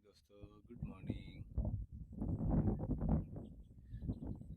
दोस्तों, good morning.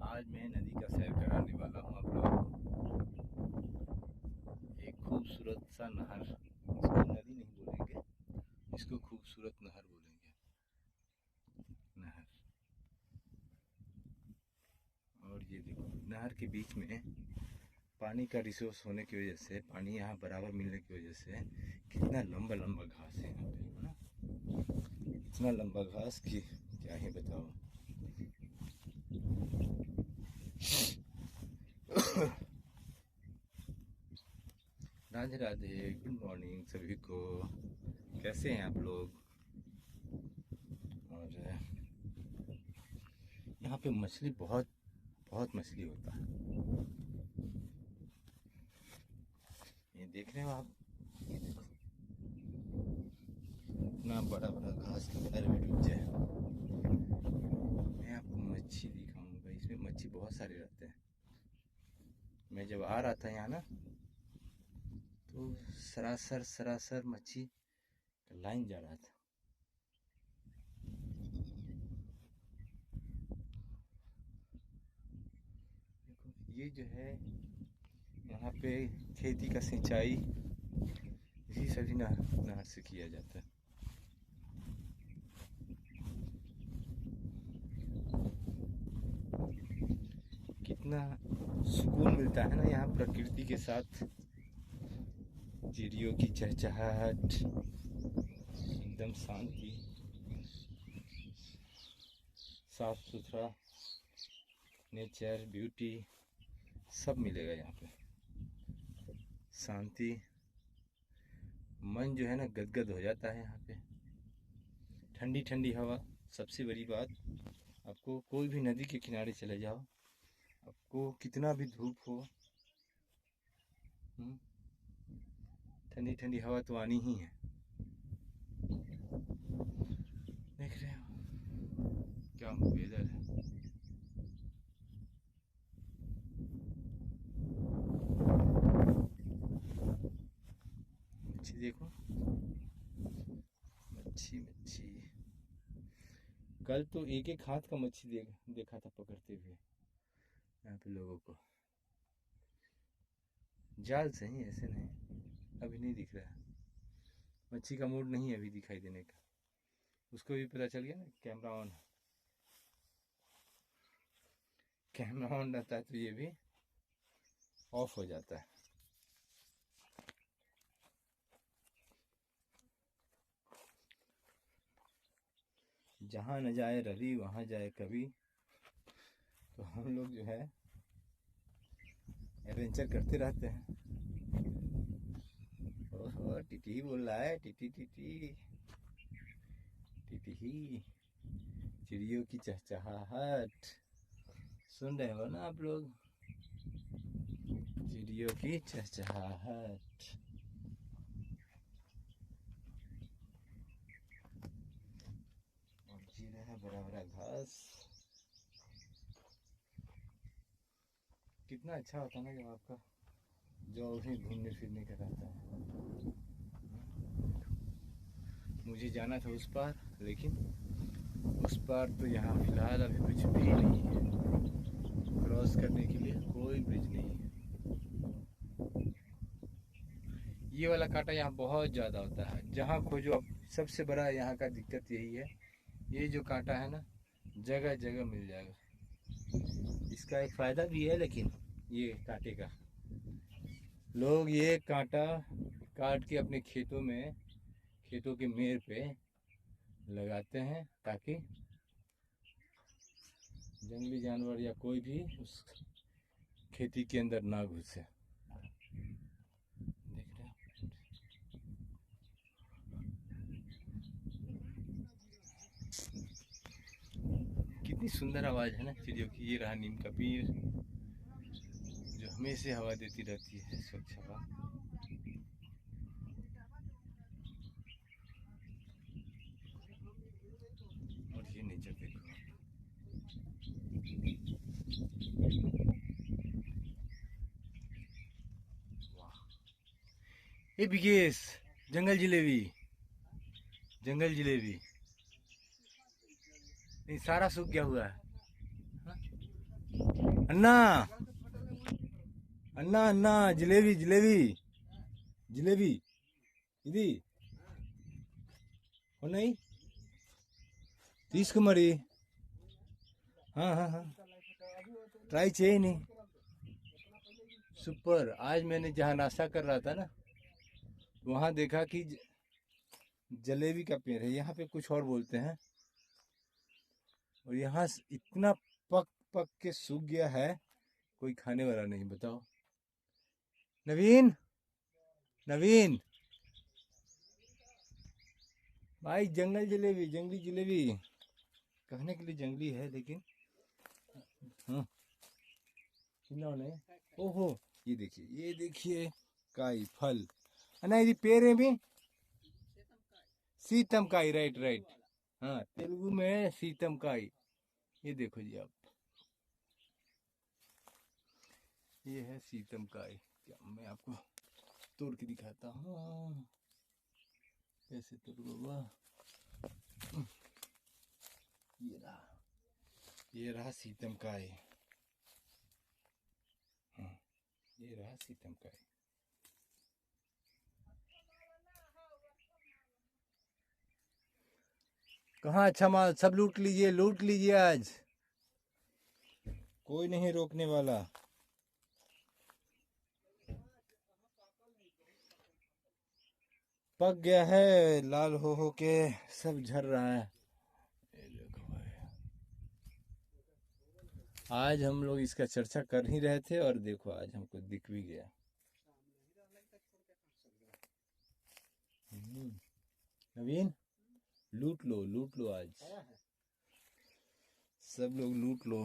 आज मैं नदी का सैर कराने वाला हूँ आप लोगों को। एक खूबसूरत सा नहर, इसको नदी नहीं बोलेंगे, इसको खूबसूरत नहर बोलेंगे। नहर, और ये देखो नहर के बीच में पानी का रिसोर्स होने की वजह से, पानी यहाँ बराबर मिलने की वजह से कितना लंबा लंबा घास है यहाँ पे, है ना। इतना लंबा घास कि क्या ही बताओ। राधे राधे, गुड मॉर्निंग सभी को। कैसे हैं आप लोग? और यहाँ पे मछली बहुत बहुत मछली होता है। ये देख रहे हो आप, ये देखो इतना बड़ा बड़ा घास का पैर भी डूब जाए। मैं आपको मच्छी दिखाऊंगा, इसमें मच्छी बहुत सारे रहते हैं। मैं जब आ रहा था यहाँ ना, तो सरासर सरासर मच्छी का लाइन जा रहा था। देखो ये जो है यहाँ पे खेती का सिंचाई इसी सभी नहर से किया जाता है। कितना सुकून मिलता है ना यहाँ प्रकृति के साथ। चिड़ियों की चहचहाहट, एकदम शांति, साफ सुथरा नेचर, ब्यूटी सब मिलेगा यहाँ पे। शांति, मन जो है ना गदगद हो जाता है यहाँ पे। ठंडी ठंडी हवा, सबसे बड़ी बात, आपको कोई भी नदी के किनारे चले जाओ, आपको कितना भी धूप हो, ठंडी ठंडी हवा तो आनी ही है। देख रहे हो क्या वेदर है। मच्छी देखो, मच्छी मच्छी। कल तो एक एक हाथ का मच्छी देखा था पकड़ते हुए यहाँ पे लोगों को, जाल से ही, ऐसे नहीं। अभी नहीं दिख रहा है, मच्छी का मूड नहीं है अभी दिखाई देने का। उसको भी पता चल गया ना कैमरा ऑन, कैमरा ऑन रहता है तो ये भी ऑफ हो जाता है। जहाँ न जाए रवि वहाँ जाए कवि। तो हम लोग जो है एडवेंचर करते रहते हैं। ओहो, टीटी बोल रहा है, टीटी टीटी टीटी। चिड़ियों की चहचहाहट सुन रहे हो ना आप लोग, चिड़ियों की चहचहाहट। और जी रहा है बड़ा बड़ा घास। कितना अच्छा होता ना जब आपका जो भी घूमने फिरने का रहता है। मुझे जाना था उस पार, लेकिन उस पार तो यहाँ फिलहाल अभी कुछ भी नहीं है। क्रॉस करने के लिए कोई ब्रिज नहीं है। ये वाला कांटा यहाँ बहुत ज़्यादा होता है, जहाँ खोजो। अब सबसे बड़ा यहाँ का दिक्कत यही है, ये जो कांटा है ना जगह जगह मिल जाएगा। इसका एक फ़ायदा भी है, लेकिन ये कांटे का लोग ये कांटा काट के अपने खेतों में, खेतों के मेड़ पे लगाते हैं, ताकि जंगली जानवर या कोई भी उस खेती के अंदर ना घुसे। देख रहे हो कितनी सुंदर आवाज़ है ना चिड़ियों की। ये रहा नीम का पेड़ जो हमेशा हवा देती रहती है, स्वच्छ हवा। और ये नेचर देखो, वाह। ये बिगेश, जंगल जिलेबी, जंगल जिलेबी। नहीं सारा सूख गया हुआ है। अन्ना अन्ना अन्ना जिलेबी जिलेबी जिलेबी ఇది नहीं తీసుకో మరి हाँ हाँ हाँ ट्राई चाहिए नहीं सुपर। आज मैंने जहाँ नाश्ता कर रहा था ना वहाँ देखा कि जलेबी का पेड़ है। यहाँ पे कुछ और बोलते हैं और यहाँ इतना पक पक के सूख गया है कोई खाने वाला नहीं। बताओ नवीन नवीन भाई जंगल जलेबी जंगली जलेबी कहने के लिए जंगली है लेकिन हाँ इन्होंने ओहो ये देखिए काई फल ना ये पेड़ में सीतम काई राइट राइट हाँ तेलुगु में सीतम काई। ये देखो जी आप ये है सीतम काई। क्या मैं आपको तोड़ के दिखाता हूँ कैसे तोड़ूंगा। ये रहा सीतम काई। ये रहा सीतम काई। कहाँ अच्छा माल सब लूट लीजिए आज कोई नहीं रोकने वाला। पक गया है लाल हो के सब झड़ रहा है। ये देखो भाई आज हम लोग इसका चर्चा कर ही रहे थे और देखो आज हमको दिख भी गया। नवीन लूट लो आज सब लोग लूट लो।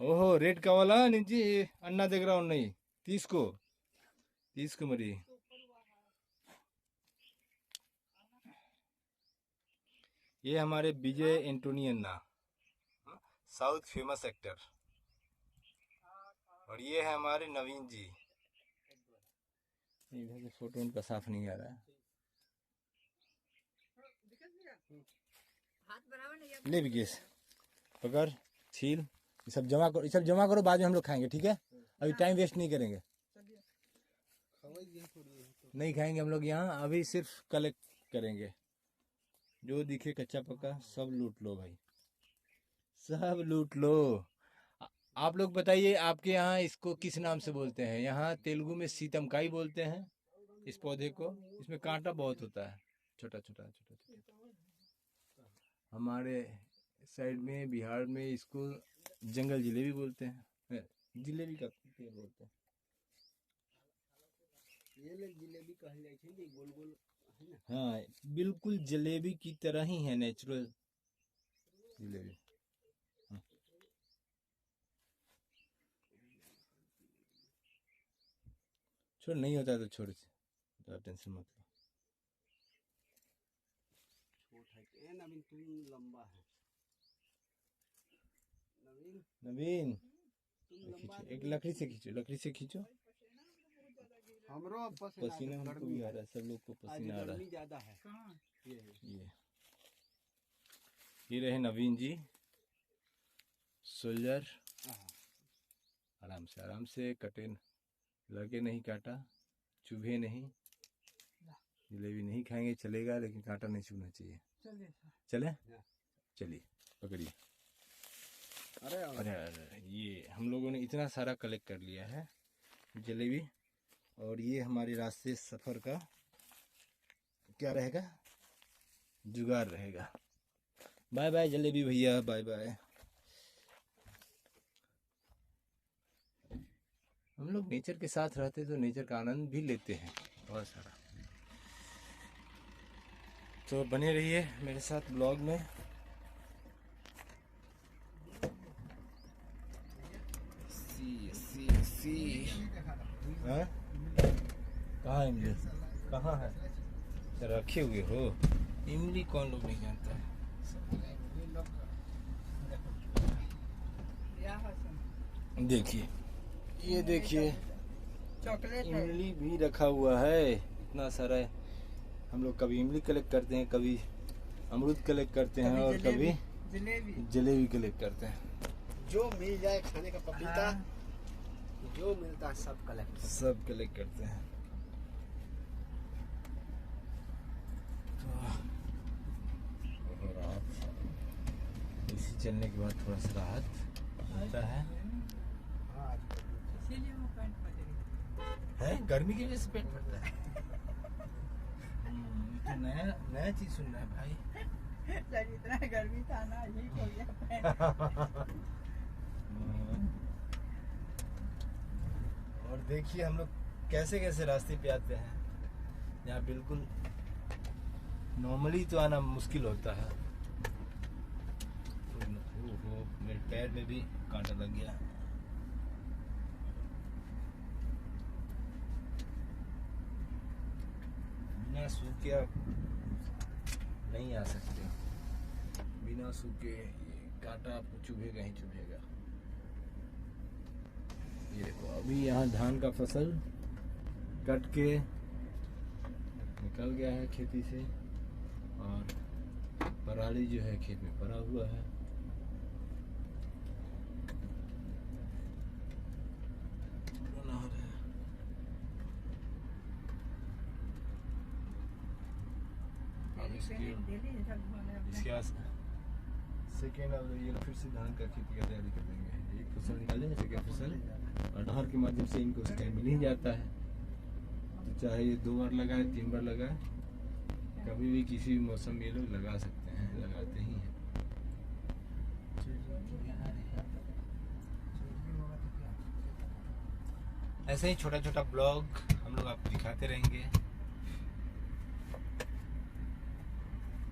ओहो रेड का वाला नीचे अन्ना देख रहा हूँ नहीं तीस को मरी। ये हमारे विजय एंटोनी अन्ना साउथ फेमस एक्टर और ये है हमारे नवीन जी। इधर से फोटो उनका साफ नहीं आ रहा है। ले विकेश पकड़ छील ये सब जमा करो बाद में हम लोग खाएंगे ठीक है। अभी टाइम वेस्ट नहीं करेंगे नहीं खाएंगे हम लोग यहाँ अभी सिर्फ कलेक्ट करेंगे। जो दिखे कच्चा पक्का सब लूट लो भाई सब लूट लो। आप लोग बताइए आपके यहाँ इसको किस नाम से बोलते हैं। यहाँ तेलुगु में सीतमकाई बोलते हैं इस पौधे को। इसमें कांटा बहुत होता है छोटा छोटा। हमारे साइड में बिहार में इसको जंगल जिलेबी बोलते हैं। जिलेबी का पेड़ बोलते हैं। ये जिलेबी कहल जाए छे गोल गोल है ना। हाँ बिल्कुल जलेबी की तरह ही है नेचुरल जिलेबी। छोड़ नहीं होता तो छोड़ तो टेंशन मत लो। नवीन तुम लंबा है नवीन एक लकड़ी से खींचो हमरो पसीना हमको भी आ रहा है सब लोग को पसीना आ रहा है ज्यादा है। ये रहे नवीन जी सोल्जर। आराम से कटे लगे नहीं काटा चुभे नहीं। जलेबी नहीं खाएंगे चलेगा लेकिन कांटा नहीं चुभना चाहिए। चलिए पकड़िए। अरे ये हम लोगों ने इतना सारा कलेक्ट कर लिया है जलेबी और ये हमारे रास्ते सफ़र का क्या रहेगा जुगाड़ रहेगा। बाय बाय जलेबी भैया बाय बाय। हम लोग नेचर के साथ रहते तो नेचर का आनंद भी लेते हैं बहुत सारा। तो बने रहिए मेरे साथ ब्लॉग में। कहाँ इमली कहाँ है रखे हुए हो। इमली कौन लोग नहीं जानता है। देखिए ये देखिए चॉकलेट इमली भी रखा हुआ है इतना सारा है। हम लोग कभी इमली कलेक्ट करते हैं कभी अमरूद कलेक्ट करते हैं और कभी जलेबी कलेक्ट करते हैं। जो मिल जाए खाने का पपीता, हाँ। जो मिलता है सब कलेक्ट। सब कलेक्ट करते हैं। तो रात इसी चलने के बाद थोड़ा सा राहत मिलता है। इसीलिए वो पैंट पहने। है गर्मी की वजह से पेट फटता है। ये तो नया नया चीज सुन रहा है भाई। जब इतना गर्मी था ना, ये हो गया पैंट। और देखिए हम लोग कैसे कैसे रास्ते पे आते हैं। यहाँ बिल्कुल नॉर्मली तो आना मुश्किल होता है। ओहो, मेरे पैर में भी कांटा लग गया। बिना सूखे आप नहीं आ सकते। बिना सूखे ये कांटा आपको चुभेगा ही चुभेगा। ये देखो अभी यहाँ धान का फसल कट के निकल गया है खेती से, और पराली जो है खेत में पड़ा हुआ है। अब इसके आस सेकेंड अब ये फिर से धान का खेती का तैयारी कर देंगे। एक फसल निकालेंगे, सेकेंड फसल, और नहर के माध्यम से इनको सिंचाई मिल ही जाता है। तो चाहे ये 2 बार लगाए 3 बार लगाए, कभी भी किसी भी मौसम में ये लोग लगा सकते हैं, लगाते ही हैं। ऐसे ही छोटा छोटा ब्लॉग हम लोग आपको दिखाते रहेंगे।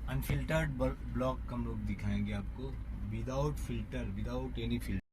अनफिल्टर्ड ब्लॉग हम लोग दिखाएंगे आपको, without filter, without any filter.